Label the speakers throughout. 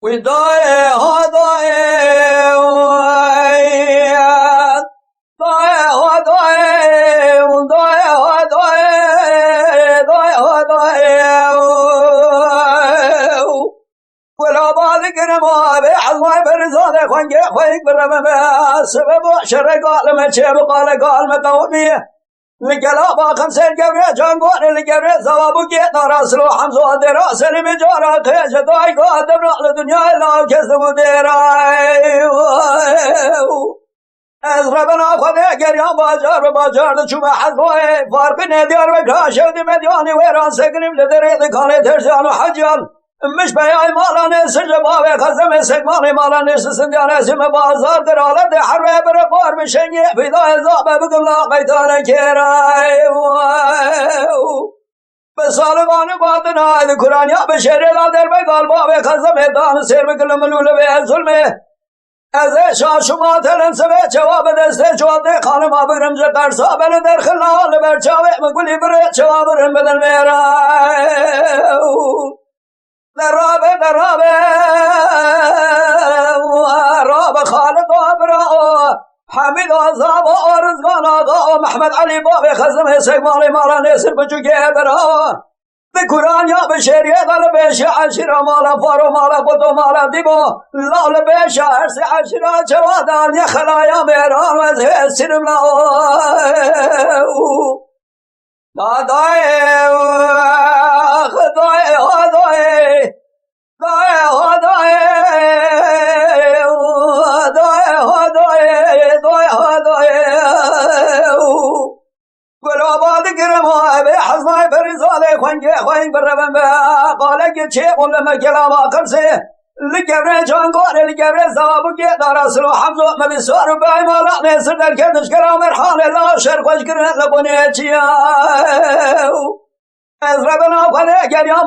Speaker 1: وداي هداي داي هداي وداي هداي داي هداي ولا بالك ما بحظ برزاد خنق خيك برمم سبب شر قال ما شاب قال ما قومي لقلابا خمسين قبرة جانقون لقبرة ثوابو كيت راسلو حمزو درا سلم جارا خيش داي قادم على الدنيا لا كسبو دراي از ربنا خدا گریان باجار چوب حزبای فارق ندیار بکاشه دی مدیانی ویران سکنیم لدره دکانه ترجان و حجان مش بیای مالانه سجباوه خزم سکمانه مالانه سندیانه سیم بازار در حالت حربه بر بار بشنگی فیدای زابه بگم لاقیتانه کرای بسالگان بادنای دی قرآنیا بشری لا در بگال باوه خزم دان سیر بکل ملول به ظلمه از شاه شما تلن سبه جواب دسته جواده خانم آبرم جدر سابل در خلال برچاوه مگولی بره جواب رن بدن میرای درابه راب خالد آبرا حمید آزاب آرزگان آقا محمد علی باب خزم سگمال مالا نیسر بجوگه برا به قرآن یا به شریعت دل بیش عشیرا مالا فارو مالا قدو مالا دیبو لال بیش عرص عشیرا جوادان یا خلایا میران وزه سرم دادای خدای هدای گلاباد گرما به حزمای فرزاده خوین بربن به قالک چه قلم کلاما کرسه لگره جانگاره لگره زوابو که دارسلو حمزو مبسار بای مالا نیسر در کردش کرام ارحال لاشر خوش کرن لبونه چیاو از ربنا خدا گریان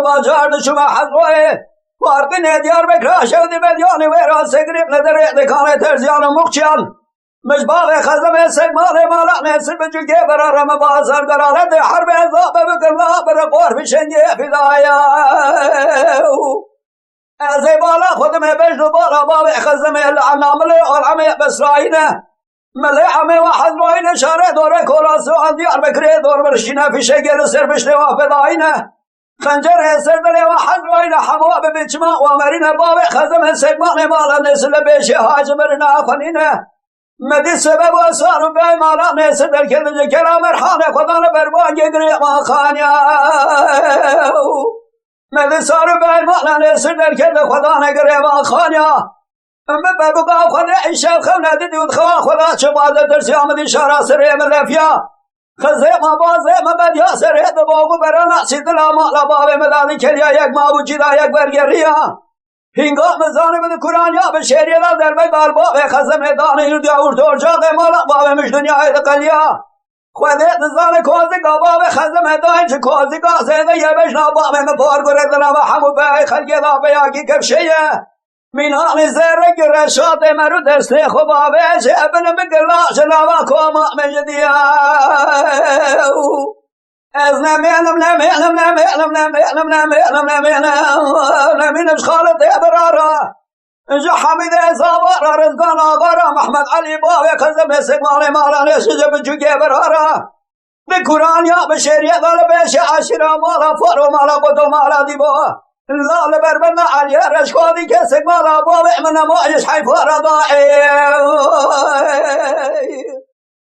Speaker 1: باجار دشمه حزبای فارق ندیار بکراشه دی بدیانی ویران سگریب ندره دکانه ترزیان و مخچیان مشباغ خزم سگمال مالا نیسر بجوگه برارم بازار درالت حرب ازابه بکرلا بر قور بشنگی فدایا از بالا خودم بجنو بالا باب خزم العنامل العمي بسرائينه ملعمي وحزبين شارع دوره كولاسو عن ديار بكري دور برشينا في شجر سر بشلي وفداينه خنجر سردل وحزبين حموا ببجما ومرين باب خزم سجمان مالا نسل بيش هاجمرنا خنينه مدي سبب وصار بي مالا نسل در كل كلام رحانه خدانا بربان يقري ما خانيا مدي صار بي مالا نسل در كل خدانا يقري ما خانيا اما بابقا خدا عشاء خونه دي ودخوا خدا شبادة درسي آمدي شارع سرية ملافيا خزيما بازيما بديا سرية دباغو برانا سيدلا مالا بابي مداني كليا يك مابو جدا يك برگريا هنگام زانه بده قرآن یا به شعری را در بی بالباب خزم دانه یردیا ارتور جاقه مالا باب مش دنیای دقلیا خودت زانه کوزگا باب خزم دانه چه کوزگا سیده یه بشنا باب مپار گردنا و همو به خلقی دا بیاکی کفشیه مینان زرق رشاد مرو دسته خوابش ابن بگلاش نوا کوما مجدیا از نمینش خالد ابرارا جا حمید ازابارا رزقان آقارا محمد علی باوی خزم سگمان مالا نشجه بجوگه برارا به قرآن یا به شریعت دل بیش عشیرا مالا فارو مالا قدو مالا دیبا لال بربنا علی رشقادی که سگمالا باوی من نمایش حیفارا دائی